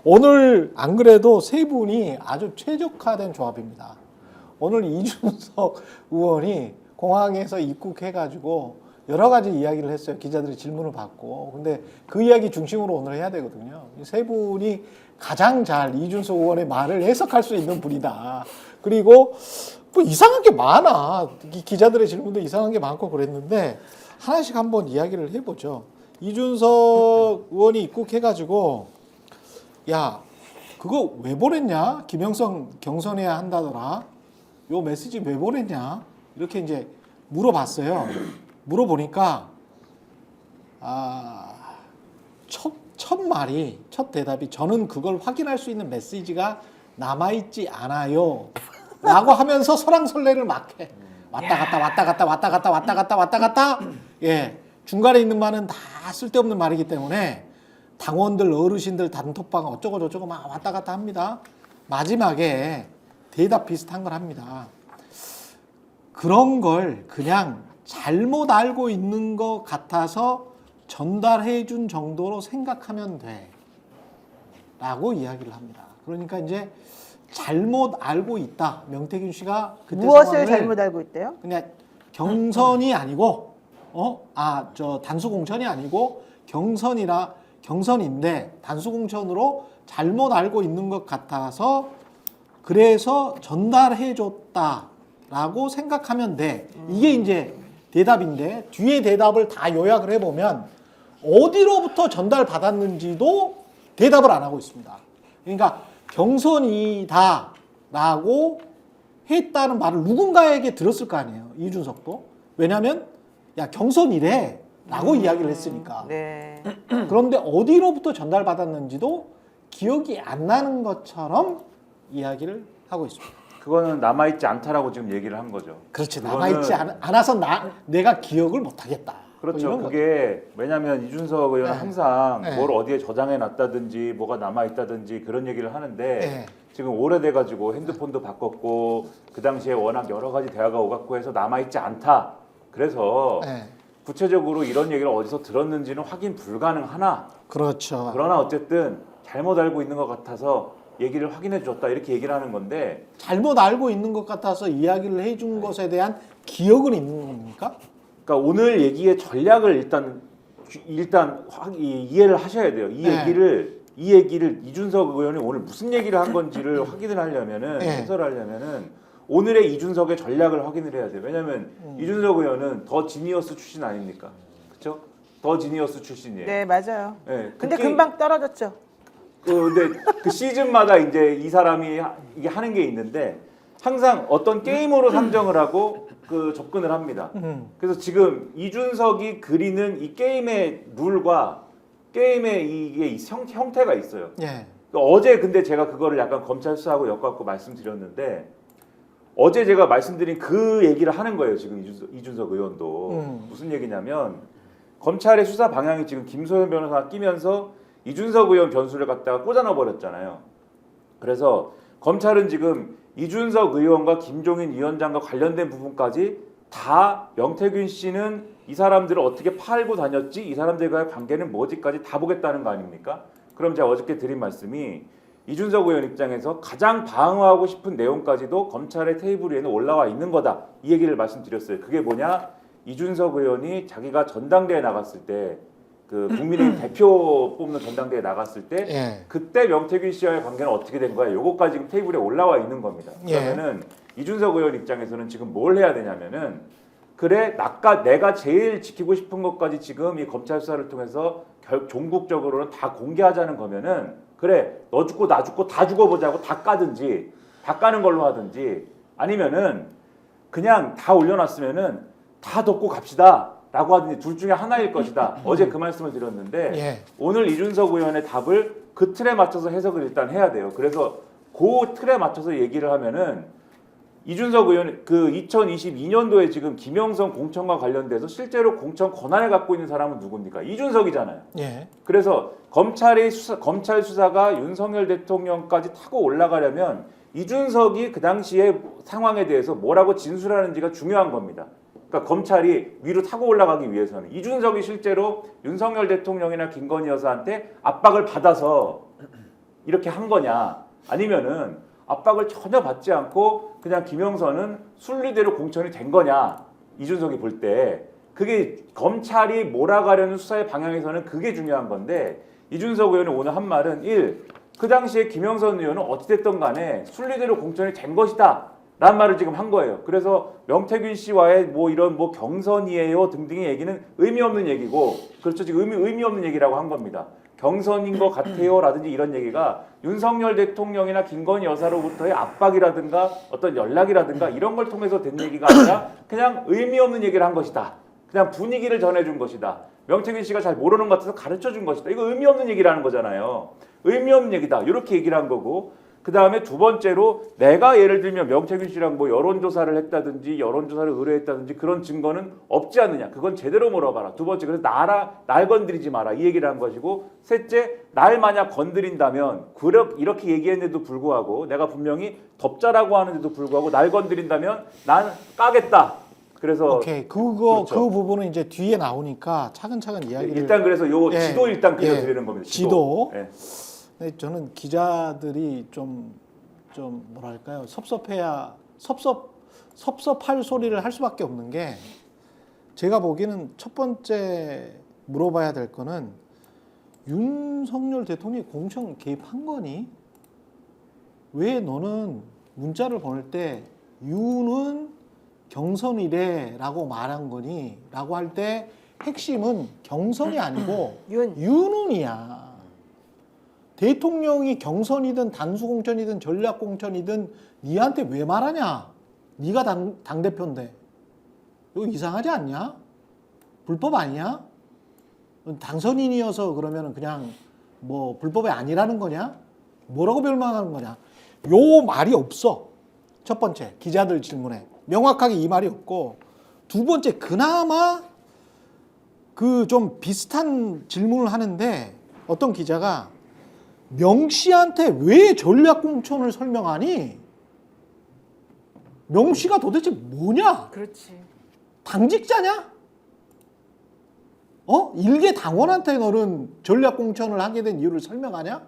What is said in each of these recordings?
오늘 안 그래도 세 분이 아주 최적화된 조합입니다. 오늘 이준석 의원이 공항에서 입국해가지고 여러 가지 이야기를 했어요. 기자들이 질문을 받고. 근데 그 이야기 중심으로 오늘 해야 되거든요. 이 세 분이 가장 잘 이준석 의원의 말을 해석할 수 있는 분이다. 그리고 뭐 이상한 게 많아. 기자들의 질문도 이상한 게 많고 그랬는데 하나씩 한번 이야기를 해보죠. 이준석 의원이 입국해가지고 야 그거 왜 보냈냐? 김영선 경선해야 한다더라. 요 메시지 왜 보냈냐? 이렇게 이제 물어봤어요. 물어보니까 첫 대답이 저는 그걸 확인할 수 있는 메시지가 남아있지 않아요. 라고 하면서 설왕설래를 막 해. 왔다 갔다 왔다 갔다 왔다 갔다 왔다 갔다 왔다 갔다. 예. 중간에 있는 말은 다 쓸데없는 말이기 때문에 당원들 어르신들 단톡방 어쩌고 저쩌고 막 왔다 갔다 합니다. 마지막에 대답 비슷한 걸 합니다. 그런 걸 그냥 잘못 알고 있는 것 같아서 전달해 준 정도로 생각하면 돼. 라고 이야기를 합니다. 그러니까 이제 잘못 알고 있다. 명태균 씨가 그때 무엇을 잘못 알고 있대요? 그냥 경선이 아니고 단수 공천이 아니고 경선인데 단수 공천으로 잘못 알고 있는 것 같아서 그래서 전달해 줬다라고 생각하면 돼. 이게 이제 대답인데 뒤에 대답을 다 요약을 해보면 어디로부터 전달받았는지도 대답을 안 하고 있습니다. 그러니까 경선이다라고 했다는 말을 누군가에게 들었을 거 아니에요. 이준석도. 왜냐하면 야 경선이래 라고 이야기를 했으니까. 네. 그런데 어디로부터 전달받았는지도 기억이 안 나는 것처럼 이야기를 하고 있습니다. 그거는 남아있지 않다라고 지금 얘기를 한 거죠. 그렇지. 남아있지 않아서 내가 기억을 못하겠다. 그렇죠. 뭐 그게 왜냐하면 이준석 의원은 네. 항상 네. 뭘 어디에 저장해 놨다든지 뭐가 남아있다든지 그런 얘기를 하는데 네. 지금 오래돼가지고 핸드폰도 바꿨고 그 당시에 워낙 여러 가지 대화가 오갔고 해서 남아있지 않다. 그래서 네. 구체적으로 이런 얘기를 어디서 들었는지는 확인 불가능하나 그렇죠. 그러나 어쨌든 잘못 알고 있는 것 같아서 얘기를 확인해 줬다 이렇게 얘기를 하는 건데 잘못 알고 있는 것 같아서 이야기를 해준 것에 대한 기억은 있는 겁니까? 그러니까 오늘 얘기의 전략을 일단 이해를 하셔야 돼요. 이 얘기를 이준석 의원이 오늘 무슨 얘기를 한 건지를 확인을 하려면은 해설하려면은 오늘의 이준석의 전략을 확인을 해야 돼요. 왜냐하면 이준석 의원은 더 지니어스 출신 아닙니까? 그렇죠? 더 지니어스 출신이에요. 네, 맞아요. 네, 근데 금방 떨어졌죠. 근데 그 시즌마다 이제 이 사람이 이게 하는 게 있는데 항상 어떤 게임으로 상정을 하고 그 접근을 합니다. 그래서 지금 이준석이 그리는 이 게임의 룰과 게임의 이게 형태가 있어요. 예. 어제 근데 제가 그거를 약간 검찰 수사하고 엮어갖고 말씀드렸는데 어제 제가 말씀드린 그 얘기를 하는 거예요. 지금 이준석 의원도 무슨 얘기냐면 검찰의 수사 방향이 지금 김소연 변호사가 끼면서 이준석 의원 변수를 갖다가 꽂아넣어 버렸잖아요. 그래서 검찰은 지금 이준석 의원과 김종인 위원장과 관련된 부분까지 다 명태균 씨는 이 사람들을 어떻게 팔고 다녔지, 이 사람들과의 관계는 뭐지까지 다 보겠다는 거 아닙니까? 그럼 제가 어저께 드린 말씀이 이준석 의원 입장에서 가장 방어하고 싶은 내용까지도 검찰의 테이블 위에는 올라와 있는 거다. 이 얘기를 말씀드렸어요. 그게 뭐냐? 이준석 의원이 자기가 전당대회 나갔을 때 그 국민의힘 대표 뽑는 전당대회 나갔을 때 그때 명태균 씨와의 관계는 어떻게 된 거야? 요거까지 지금 테이블에 올라와 있는 겁니다. 그러면은 이준석 의원 입장에서는 지금 뭘 해야 되냐면은 그래 내가 제일 지키고 싶은 것까지 지금 이 검찰 수사를 통해서 종국적으로는 다 공개하자는 거면은 그래 너 죽고 나 죽고 다 죽어보자고 다 까든지 다 까는 걸로 하든지 아니면은 그냥 다 올려놨으면은 다 덮고 갑시다 라고 하든지 둘 중에 하나일 것이다. 어제 그 말씀을 드렸는데 오늘 이준석 의원의 답을 그 틀에 맞춰서 해석을 일단 해야 돼요. 그래서 그 틀에 맞춰서 얘기를 하면은 이준석 의원 그 2022년도에 지금 김영선 공천과 관련돼서 실제로 공천 권한을 갖고 있는 사람은 누굽니까? 이준석이잖아요. 그래서 검찰 수사가 윤석열 대통령까지 타고 올라가려면 이준석이 그 당시의 상황에 대해서 뭐라고 진술하는지가 중요한 겁니다. 그러니까 검찰이 위로 타고 올라가기 위해서는 이준석이 실제로 윤석열 대통령이나 김건희 여사한테 압박을 받아서 이렇게 한 거냐 아니면은 압박을 전혀 받지 않고 그냥 김영선은 순리대로 공천이 된 거냐 이준석이 볼 때 그게 검찰이 몰아가려는 수사의 방향에서는 그게 중요한 건데 이준석 의원이 오늘 한 말은 그 당시에 김영선 의원은 어찌됐든 간에 순리대로 공천이 된 것이다 라는 말을 지금 한 거예요. 그래서 명태균 씨와의 뭐 이런 뭐 경선이에요 등등의 얘기는 의미 없는 얘기고 그렇죠. 지금 의미 없는 얘기라고 한 겁니다. 경선인 것 같아요 라든지 이런 얘기가 윤석열 대통령이나 김건희 여사로부터의 압박이라든가 어떤 연락이라든가 이런 걸 통해서 된 얘기가 아니라 그냥 의미 없는 얘기를 한 것이다. 그냥 분위기를 전해준 것이다. 명태균 씨가 잘 모르는 것 같아서 가르쳐준 것이다. 이거 의미 없는 얘기라는 거잖아요. 의미 없는 얘기다. 이렇게 얘기를 한 거고 그 다음에 두 번째로 내가 예를 들면 명태균 씨랑 뭐 여론조사를 했다든지 여론조사를 의뢰했다든지 그런 증거는 없지 않느냐. 그건 제대로 물어봐라. 두 번째 그래서 날 건드리지 마라. 이 얘기를 한 것이고 셋째 날 만약 건드린다면 이렇게 얘기했는데도 불구하고 내가 분명히 덮자라고 하는데도 불구하고 날 건드린다면 난 까겠다. 그래서 오케이 그렇죠. 그렇죠. 그 부분은 이제 뒤에 나오니까 차근차근 이야기를 일단 그래서 요 예. 지도 일단 예. 그려드리는 겁니다. 지도. 예. 네, 저는 기자들이 좀 뭐랄까요 섭섭할 소리를 할 수밖에 없는 게 제가 보기에는 첫 번째 물어봐야 될 거는 윤석열 대통령이 공천 개입한 거니? 왜 너는 문자를 보낼 때 윤은 경선이래라고 말한 거니? 라고 할 때 핵심은 경선이 아니고 윤은이야. 대통령이 경선이든 단수공천이든 전략공천이든 니한테 왜 말하냐? 니가 당대표인데. 이거 이상하지 않냐? 불법 아니야? 당선인이어서 그러면 그냥 뭐 불법이 아니라는 거냐? 뭐라고 별말하는 거냐? 요 말이 없어. 첫 번째 기자들 질문에 명확하게 이 말이 없고 두 번째 그나마 그 좀 비슷한 질문을 하는데 어떤 기자가 명 씨한테 왜 전략공천을 설명하니? 명 씨가 도대체 뭐냐? 그렇지. 당직자냐? 일개 당원한테 너는 전략공천을 하게 된 이유를 설명하냐?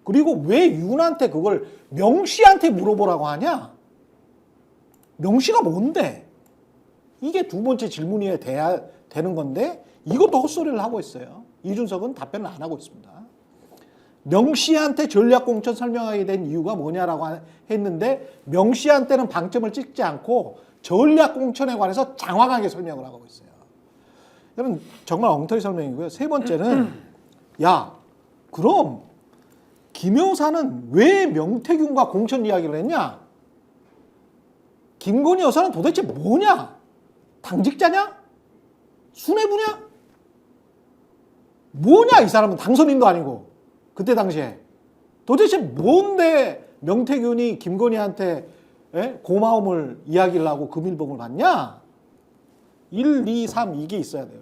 그리고 왜 윤한테 그걸 명 씨한테 물어보라고 하냐? 명 씨가 뭔데? 이게 두 번째 질문이 돼야 되는 건데 이것도 헛소리를 하고 있어요. 이준석은 답변을 안 하고 있습니다. 명 씨한테 전략공천 설명하게 된 이유가 뭐냐라고 했는데 명 씨한테는 방점을 찍지 않고 전략공천에 관해서 장황하게 설명을 하고 있어요. 여러분 정말 엉터리 설명이고요. 세 번째는 야 그럼 김 여사는 왜 명태균과 공천 이야기를 했냐? 김건희 여사는 도대체 뭐냐? 당직자냐? 수뇌부냐? 뭐냐 이 사람은 당선인도 아니고 그때 당시에 도대체 뭔데 명태균이 김건희한테 고마움을 이야기를 하고 금일봉을 받냐? 1, 2, 3 이게 있어야 돼요.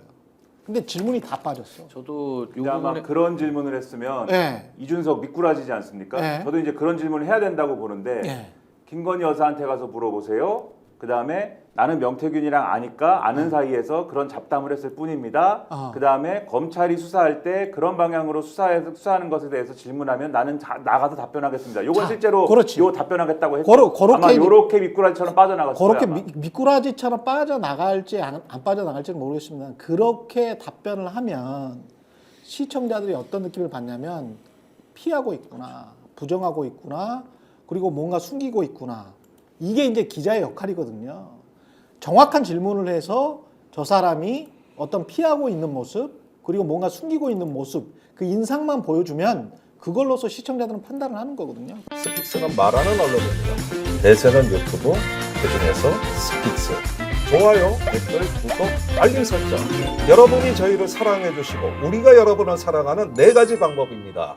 근데 질문이 다 빠졌어. 저도 요 근데 아마 부분에 그런 질문을 했으면 네. 이준석 미꾸라지지 않습니까? 네. 저도 이제 그런 질문을 해야 된다고 보는데 네. 김건희 여사한테 가서 물어보세요. 그 다음에 나는 명태균이랑 아니까 아는 사이에서 그런 잡담을 했을 뿐입니다. 그 다음에 검찰이 수사할 때 그런 방향으로 수사하는 것에 대해서 질문하면 나는 나가서 답변하겠습니다. 요건 실제로 그렇지. 요 답변하겠다고 했죠. 그렇게 아마 요렇게 미꾸라지처럼 빠져나갔을 거예요. 그렇게 미꾸라지처럼 빠져나갈지 안 빠져나갈지는 모르겠습니다. 그렇게 답변을 하면 시청자들이 어떤 느낌을 받냐면 피하고 있구나, 부정하고 있구나, 그리고 뭔가 숨기고 있구나. 이게 이제 기자의 역할이거든요. 정확한 질문을 해서 저 사람이 어떤 피하고 있는 모습, 그리고 뭔가 숨기고 있는 모습, 그 인상만 보여주면 그걸로서 시청자들은 판단을 하는 거거든요. 스픽스는 말하는 언론입니다. 대세는 유튜브, 그중에서 스픽스. 좋아요, 댓글, 구독, 알림 설정. 여러분이 저희를 사랑해 주시고 우리가 여러분을 사랑하는 4가지 방법입니다.